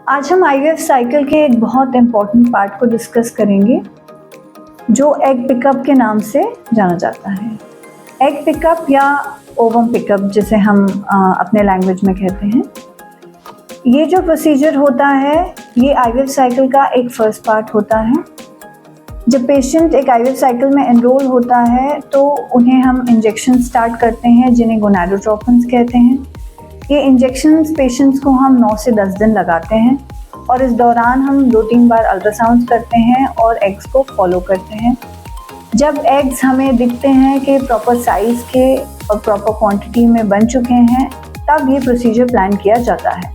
आज हम IVF cycle के एक बहुत इम्पॉर्टेंट पार्ट को डिस्कस करेंगे जो एग पिकअप के नाम से जाना जाता है। एग पिकअप या ओवम पिकअप जिसे हम अपने लैंग्वेज में कहते हैं। ये जो प्रोसीजर होता है ये आईवीएफ साइकिल का एक फर्स्ट पार्ट होता है। जब पेशेंट एक आईवीएफ साइकिल में एनरोल होता है तो उन्हें हम इंजेक्शन स्टार्ट करते हैं जिन्हें गोनाडोट्रोपिन्स कहते हैं। ये इंजेक्शंस पेशेंट्स को हम 9 से 10 दिन लगाते हैं और इस दौरान हम 2-3 बार अल्ट्रासाउंड करते हैं और एग्स को फॉलो करते हैं। जब एग्स हमें दिखते हैं कि प्रॉपर साइज़ के और प्रॉपर क्वांटिटी में बन चुके हैं तब ये प्रोसीजर प्लान किया जाता है।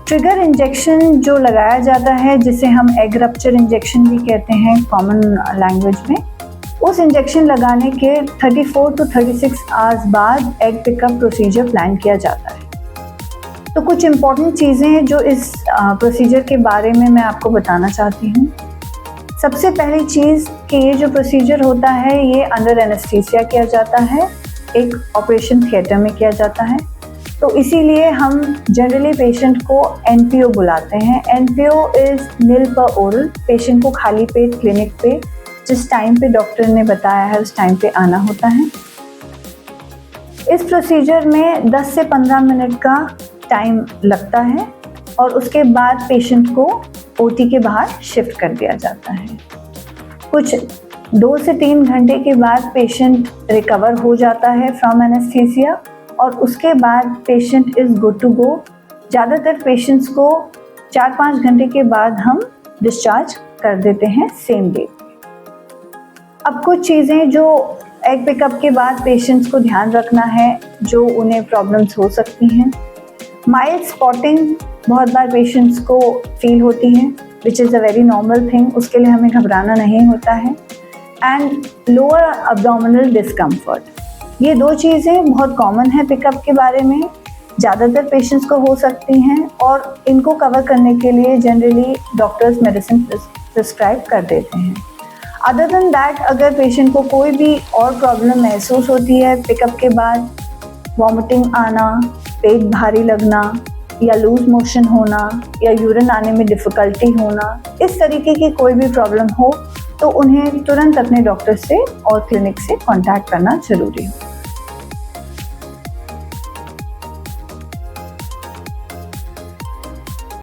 ट्रिगर इंजेक्शन जो लगाया जाता है जिसे हम एग रप्चर इंजेक्शन भी कहते हैं कॉमन लैंग्वेज में, उस इंजेक्शन लगाने के 34 to 36 आवर्स बाद एग पिकअप प्रोसीजर प्लान किया जाता है। तो कुछ इम्पॉर्टेंट चीज़ें हैं जो इस प्रोसीजर के बारे में मैं आपको बताना चाहती हूँ। सबसे पहली चीज़ कि ये जो प्रोसीजर होता है ये अंडर एनेस्थीसिया किया जाता है, एक ऑपरेशन थिएटर में किया जाता है। तो इसीलिए हम जनरली पेशेंट को एनपीओ बुलाते हैं। एनपीओ इज़ नील पर ओरल। पेशेंट को खाली पेट क्लिनिक पे जिस टाइम पे डॉक्टर ने बताया है उस टाइम पे आना होता है। इस प्रोसीजर में 10 से 15 मिनट का टाइम लगता है और उसके बाद पेशेंट को ओटी के बाहर शिफ्ट कर दिया जाता है। कुछ 2 से 3 घंटे के बाद पेशेंट रिकवर हो जाता है फ्रॉम एनेस्थीसिया और उसके बाद patient is good to go. ज़्यादातर पेशेंट्स को 4-5 घंटे के बाद हम डिस्चार्ज कर देते हैं सेम डे। अब कुछ चीज़ें जो एग पिकअप के बाद पेशेंट्स को ध्यान रखना है जो उन्हें प्रॉब्लम्स हो सकती हैं। माइल्ड स्पॉटिंग बहुत बार पेशेंट्स को फील होती है which is a very normal thing, उसके लिए हमें घबराना नहीं होता है। एंड लोअर अब्डोमिनल डिस्कम्फर्ट, ये 2 चीज़ें बहुत कॉमन है पिकअप के बारे में, ज़्यादातर पेशेंट्स को हो सकती हैं और इनको कवर करने के लिए जनरली डॉक्टर्स मेडिसिन प्रिस्क्राइब कर देते हैं। अदर देन दैट अगर पेशेंट को कोई भी और प्रॉब्लम महसूस होती है पिकअप के बाद, वॉमिटिंग आना, पेट भारी लगना या लूज मोशन होना या यूरिन आने में डिफ़िकल्टी होना, इस तरीके की कोई भी प्रॉब्लम हो तो उन्हें तुरंत अपने डॉक्टर से और क्लिनिक से कांटेक्ट करना ज़रूरी है।